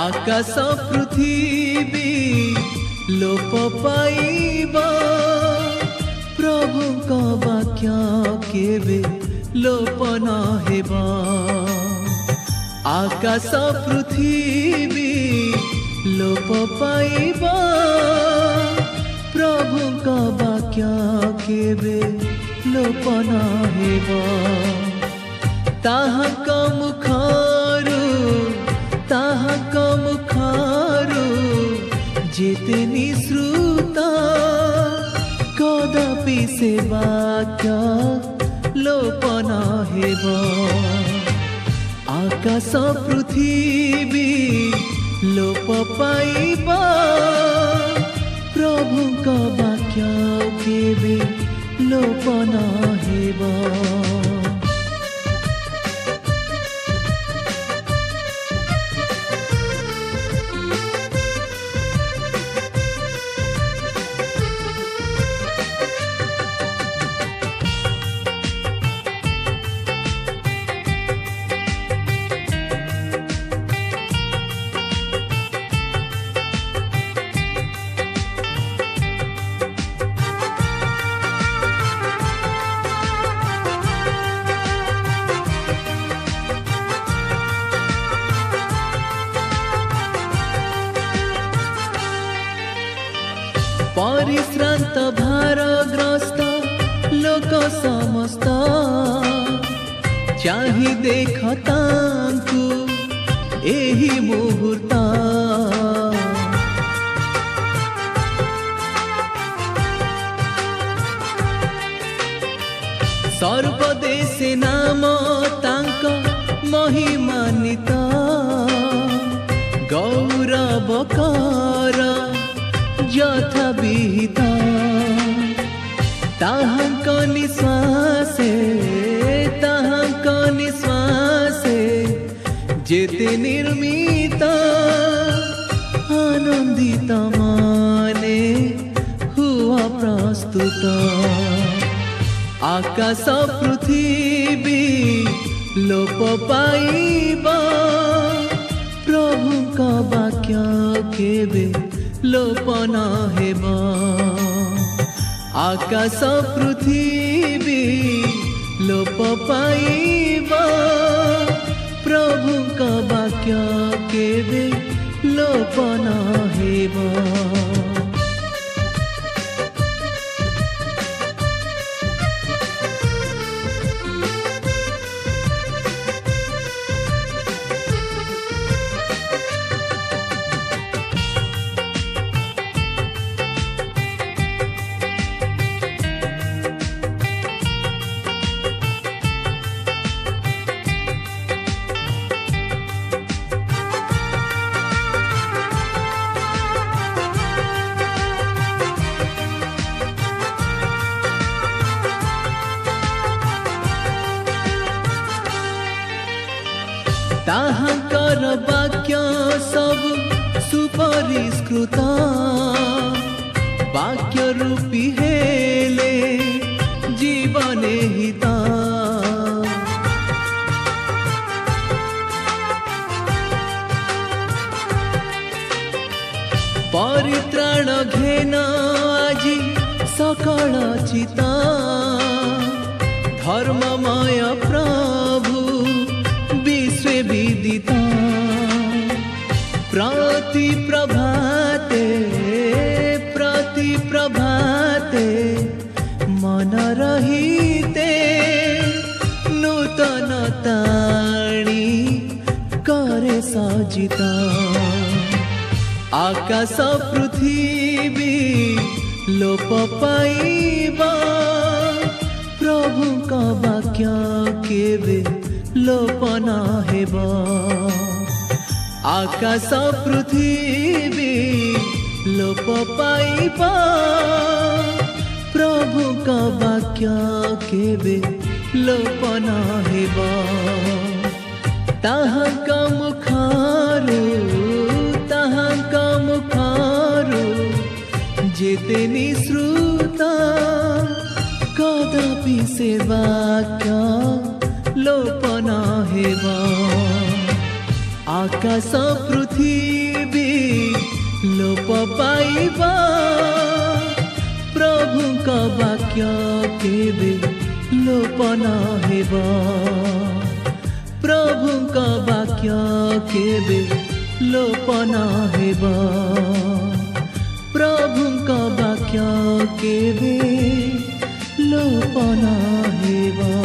आकाश पृथ्वी लोप पाइबा प्रभुक वाक्य केबे लोप न हेबा। आकाश पृथ्वी लोप पाइबा प्रभुक वाक्य केबे लोप न हेबा। ताहाक मुखारु जेते निश्रुत कदापि से वाक्य लोप न हेबा। आकाश पृथ्वी लोप पाइबा प्रभुक वाक्य केबे लोप न हेबा। परिश्रांत भारग्रस्त लोक समस्त चाहि देखतांकु एही मुहूर्त। सर्वदेशे नाम तांक महिमान्वित गौरवकर यथा विहित। ताहांक निश्वासे जेते निर्मित आनंदित माने हुआ प्रस्तुत। आकाश पृथ्वी लोप पाइबा प्रभुक वाक्य केबे लोप न हेबा। आकाश पृथ्वी लोप पाइबा प्रभुक वाक्य केबे लोप न हेबा। ताहांकर वाक्य सब सुपरिष्कृत वाक्य रूपी हेले जीवने हिता। परित्राण घेन आजि सकल चिता धर्ममय प्रभु विश्वे विदिता। प्रति प्रभाते मन रहिते नूतन ताणी करे सजिता। आकाश पृथ्वी लोप पाइबा प्रभुक वाक्य केबे लोप न हेबा। आकाश पृथ्वी लोप पाइबा प्रभुक वाक्य केबे लोप न हेबा। ताहांक मुखारु जेते निश्रुत कदापि से वाक्य लोप न हेबा। आकाश पृथ्वी ବାକ୍ୟ କେବେ ଲୋପ ନ ହେବ। ପ୍ରଭୁଙ୍କ ବାକ୍ୟ କେବେ ଲୋପ ନ ହେବ। ପ୍ରଭୁଙ୍କ ବାକ୍ୟ କେବେ ଲୋପ ନ ହେବ।